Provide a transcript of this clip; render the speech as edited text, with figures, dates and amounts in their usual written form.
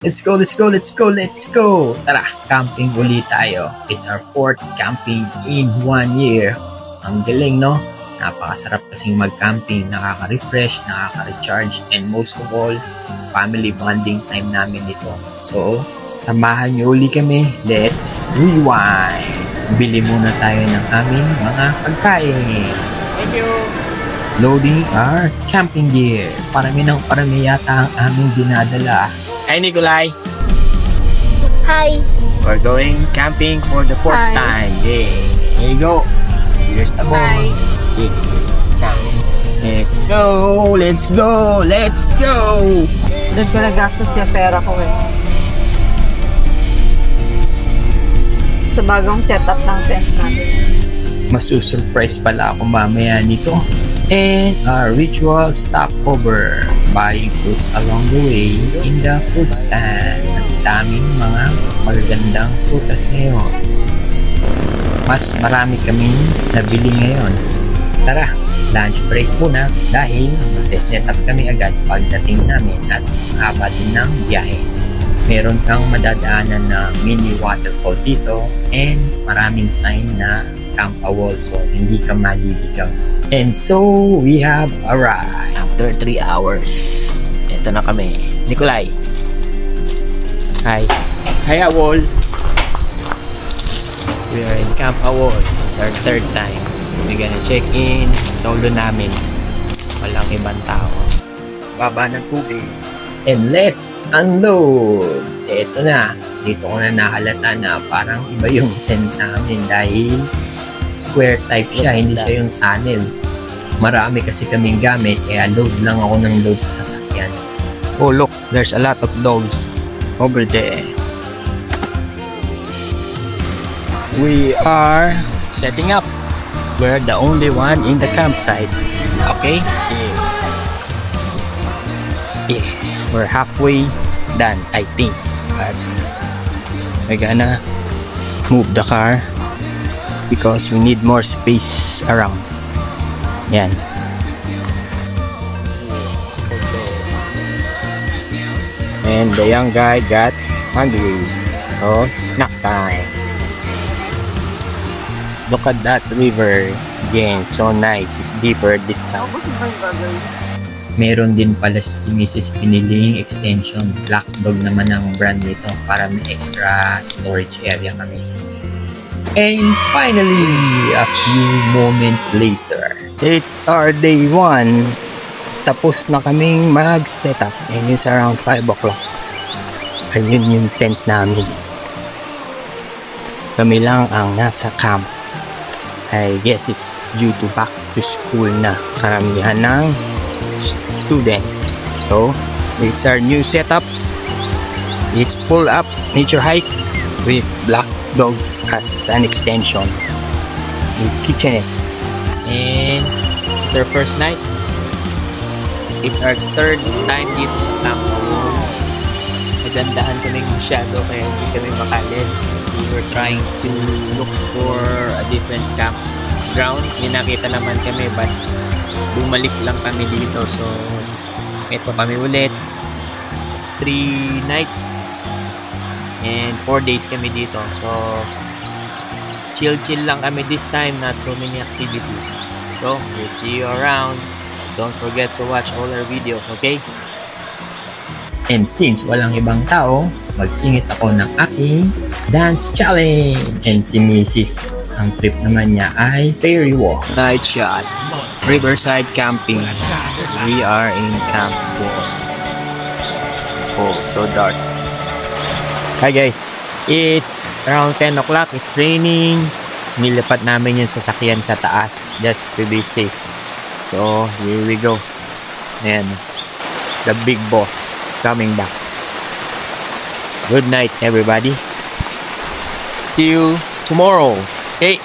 Let's go, let's go, let's go, let's go! Tara, camping ulit tayo. It's our 4th camping in 1 year. Ang galing, no? Napakasarap kasing mag-camping, nakaka-refresh, nakaka-recharge, and most of all, family bonding time namin ito. So, samahan nyo uli kami. Let's rewind! Bili muna tayo ng aming mga pagkain. Thank you! Loading our camping gear. Parami ng parami yata ang aming dinadala. Hi, Nikolai! Hi! We're going camping for the 4th time. Yay! Here you go! Here's the boss. Yeah. Nice. Let's go! Let's go! Let's go! Doon ko nagastos yung pera ko eh. Sa bagong setup ng tent natin. Masusurprise pala ako mamaya nito. And our ritual stopover, buying fruits along the way in the fruit stand. Ang daming mga magagandang prutas ngayon. Mas marami kaming nabili ngayon. Tara, lunch break muna dahil magse-set up kami agad pagdating namin at haba din ng biyahe. Meron kang madadaanan na mini waterfall dito and maraming sign na Camp Awol, so hindi ka maliligaw. And so, we have arrived. After 3 hours, ito na kami. Nikolai! Hi! Hi, Awol! We are in Camp Awol. It's our 3rd time. We're gonna check in. Solo namin. Walang ibang tao. Baba ng tubig. And let's unload! Ito na. Dito ko na nahalata na parang iba yung tent namin dahil square type siya, hindi siya yung tunnel. Marami kasi kaming gamit, kaya load lang ako ng load sa sasakyan. Oh, look, there's a lot of dogs over there. We are setting up. We're the only one in the campsite. Okay? Yeah. We're halfway done, I think. But we're gonna move the car because we need more space around. Yan. And the young guy got hungry. So, snack time. Look at that river. Again, so nice. It's deeper this time. Meron din pala si Mrs. piniling extension. Black Dog naman ang brand nito para may extra storage area kami. And finally, a few moments later, it's our day 1. Tapos na kaming mag-setup and it's around 5 o'clock. Ayun yung tent namin. Kami lang ang nasa camp. I guess it's due to back to school na karamihan ng student. So, it's our new setup. It's pull up nature hike with Black Dog as an extension. With kitchenette. And it's our first night. It's our 3rd time dito sa Camp Awol. Nagandahan kaming masyado kaya hindi kami makalis. We were trying to look for a different campground. May nakita naman kami but bumalik lang kami dito. So, ito kami ulit. 3 nights and 4 days kami dito. So, chill lang kami this time, not so many activities. So, we'll see you around. Don't forget to watch all our videos, okay? and since walang ibang tao, magsingit ako ng aking dance challenge. And si Mrs. ang trip naman niya ay fairy walk. Night shot. Riverside camping. We are in Camp Awol. Oh, so dark. Hi guys. It's around 10 o'clock. It's raining. Nilipat namin yung sasakyan sa taas just to be safe. So, here we go. And the big boss coming back. Good night, everybody. See you tomorrow. Okay?